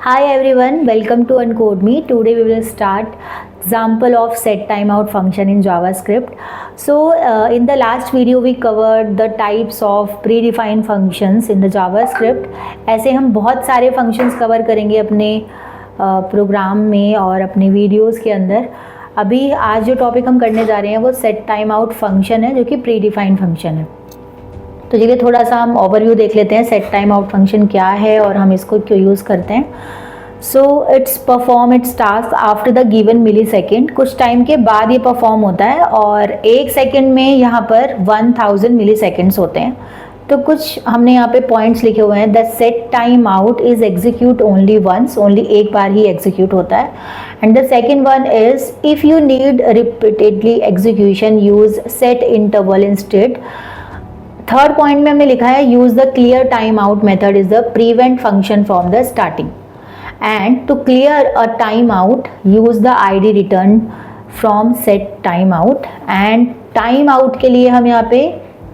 Hi everyone, welcome to Uncode Me. Today we will start example of set timeout function in JavaScript. So in the last video we covered the types of predefined functions in the JavaScript. ऐसे हम बहुत सारे functions cover करेंगे अपने programme में और अपने videos के अंदर. अभी आज जो टॉपिक हम करने जा रहे हैं वो सेट टाइम आउट फंक्शन है जो कि प्रीडिफाइंड फंक्शन है. तो चलिए थोड़ा सा हम ओवरव्यू देख लेते हैं सेट टाइम आउट फंक्शन क्या है और हम इसको क्यों यूज़ करते हैं. So its perform its task after the given millisecond. कुछ टाइम के बाद ये परफॉर्म होता है और एक सेकेंड में यहाँ पर 1000 मिली सेकेंड्स होते हैं. तो कुछ हमने यहाँ पे पॉइंट्स लिखे हुए हैं. The set time out is execute only once, only एक बार ही एग्जीक्यूट होता है. And the second one is if you need repeatedly execution use set interval instead. Third point में हमने लिखा है use the clear time out method is the prevent function from the starting. And to clear a time out use the ID return from set time out. And time out के लिए हम यहाँ पे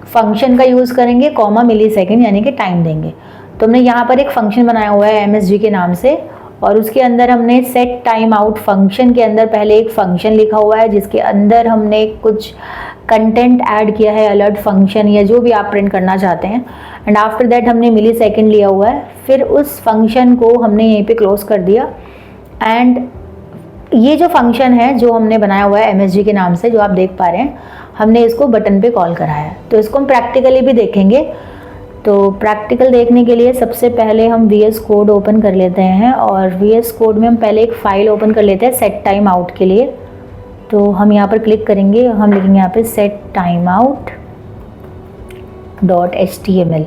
function का use करेंगे comma मिली second यानी कि time देंगे. तो हमने यहाँ पर एक फंक्शन बनाया हुआ है MSG के नाम से और उसके अंदर हमने सेट टाइम आउट फंक्शन के अंदर पहले एक फंक्शन लिखा हुआ है जिसके अंदर हमने कुछ कंटेंट ऐड किया है, अलर्ट फंक्शन या जो भी आप प्रिंट करना चाहते हैं. एंड आफ्टर दैट हमने मिली सेकेंड लिया हुआ है. फिर उस फंक्शन को हमने यहीं पे क्लोज कर दिया. एंड ये जो फंक्शन है जो हमने बनाया हुआ है MSG के नाम से जो आप देख पा रहे हैं, हमने इसको बटन पे कॉल करा है. तो इसको हम प्रैक्टिकली भी देखेंगे. तो प्रैक्टिकल देखने के लिए सबसे पहले हम VS कोड ओपन कर लेते हैं और VS कोड में हम पहले एक फ़ाइल ओपन कर लेते हैं सेट टाइम आउट के लिए. तो हम यहाँ पर क्लिक करेंगे, हम लिखेंगे यहाँ पे set time out .html,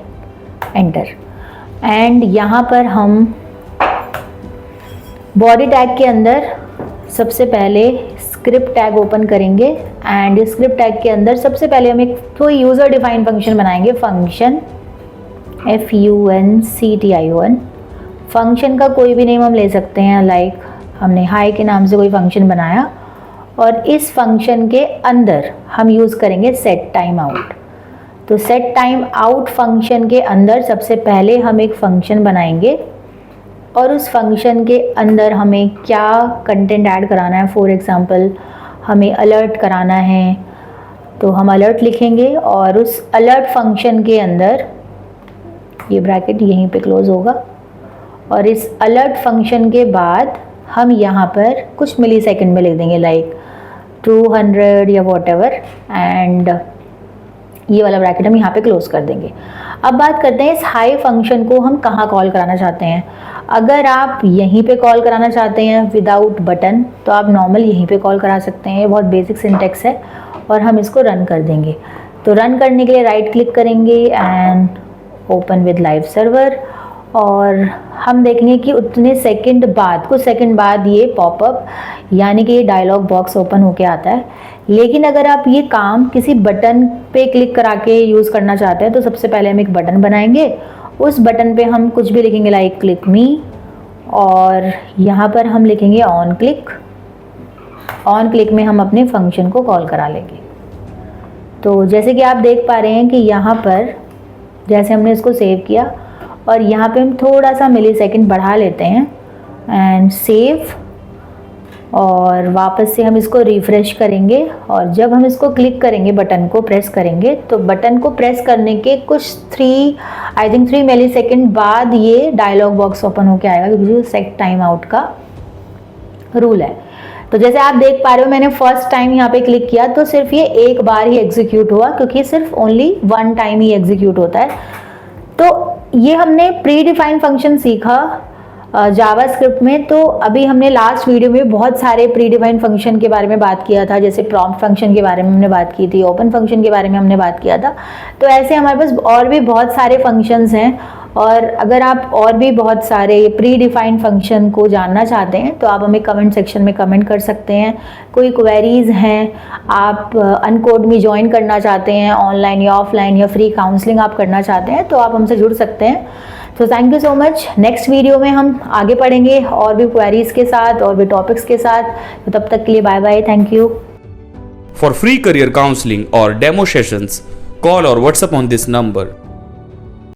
enter. And यहाँ पर हम बॉडी टैग के अंदर सबसे पहले स्क्रिप्ट टैग ओपन करेंगे. एंड स्क्रिप्ट टैग के अंदर सबसे पहले हम एक तो यूज़र डिफाइंड फंक्शन बनाएंगे, फंक्शन FUNCTION. फंक्शन का कोई भी नेम हम ले सकते हैं, लाइक हमने हाई के नाम से कोई फंक्शन बनाया और इस फंक्शन के अंदर हम यूज़ करेंगे सेट टाइम आउट. तो सेट टाइम आउट फंक्शन के अंदर सबसे पहले हम एक फंक्शन बनाएंगे और उस फंक्शन के अंदर हमें क्या कंटेंट ऐड कराना है. फॉर एग्जांपल हमें अलर्ट कराना है तो हम अलर्ट लिखेंगे और उस अलर्ट फंक्शन के अंदर ये ब्रैकेट यहीं पे क्लोज होगा और इस अलर्ट फंक्शन के बाद हम यहाँ पर कुछ मिली सेकेंड में लिख देंगे लाइक 200 या वॉटएवर. एंड ये वाला ब्रैकेट हम यहाँ पे क्लोज कर देंगे. अब बात करते हैं इस हाई फंक्शन को हम कहाँ कॉल कराना चाहते हैं. अगर आप यहीं पे कॉल कराना चाहते हैं विदाउट बटन तो आप नॉर्मल यहीं पे कॉल करा सकते हैं. ये बहुत बेसिक सिंटेक्स है और हम इसको रन कर देंगे. तो रन करने के लिए राइट क्लिक करेंगे and open with live server और हम देखेंगे कि उतने सेकंड बाद, कुछ सेकंड बाद ये पॉपअप यानी कि ये डायलॉग बॉक्स ओपन होके आता है. लेकिन अगर आप ये काम किसी बटन पे क्लिक करा के यूज़ करना चाहते हैं तो सबसे पहले हम एक बटन बनाएंगे. उस बटन पे हम कुछ भी लिखेंगे लाइक क्लिक मी और यहाँ पर हम लिखेंगे ऑन क्लिक. ऑन क्लिक में हम अपने फंक्शन को कॉल करा लेंगे. तो जैसे कि आप देख पा रहे हैं कि यहाँ पर जैसे हमने इसको सेव किया और यहाँ पे हम थोड़ा सा मिली सेकेंड बढ़ा लेते हैं एंड सेव और वापस से हम इसको रिफ़्रेश करेंगे. और जब हम इसको क्लिक करेंगे, बटन को प्रेस करेंगे तो बटन को प्रेस करने के कुछ 3 मिली सेकेंड बाद ये डायलॉग बॉक्स ओपन होके आएगा क्योंकि सेट टाइम आउट का रूल है. तो जैसे आप देख पा रहे हो मैंने फर्स्ट टाइम यहाँ पे क्लिक किया तो सिर्फ ये एक बार ही एग्जीक्यूट हुआ क्योंकि सिर्फ ओनली वन टाइम ही एग्जीक्यूट होता है. तो ये हमने प्री डिफाइंड फंक्शन सीखा जावास्क्रिप्ट में. तो अभी हमने लास्ट वीडियो में बहुत सारे प्री डिफाइंड फंक्शन के बारे में बात किया था, जैसे प्रॉम्प्ट फंक्शन के बारे में हमने बात की थी, ओपन फंक्शन के बारे में हमने बात किया था. तो ऐसे हमारे पास और भी बहुत सारे फंक्शंस हैं और अगर आप और भी बहुत सारे प्री डिफाइंड फंक्शन को जानना चाहते हैं तो आप हमें कमेंट सेक्शन में कमेंट कर सकते हैं. कोई क्वेरीज हैं, आप अनकोड में ज्वाइन करना चाहते हैं ऑनलाइन या ऑफलाइन या फ्री काउंसलिंग आप करना चाहते हैं तो आप हमसे जुड़ सकते हैं. तो thank you so much. Next video में हम आगे पढ़ेंगे और भी क्वेरीज के साथ और भी टॉपिक्स के साथ. तो तब तक के लिए bye bye. Thank you. For free career counselling और डेमो सेशंस, कॉल और व्हाट्सएप ऑन दिस नंबर.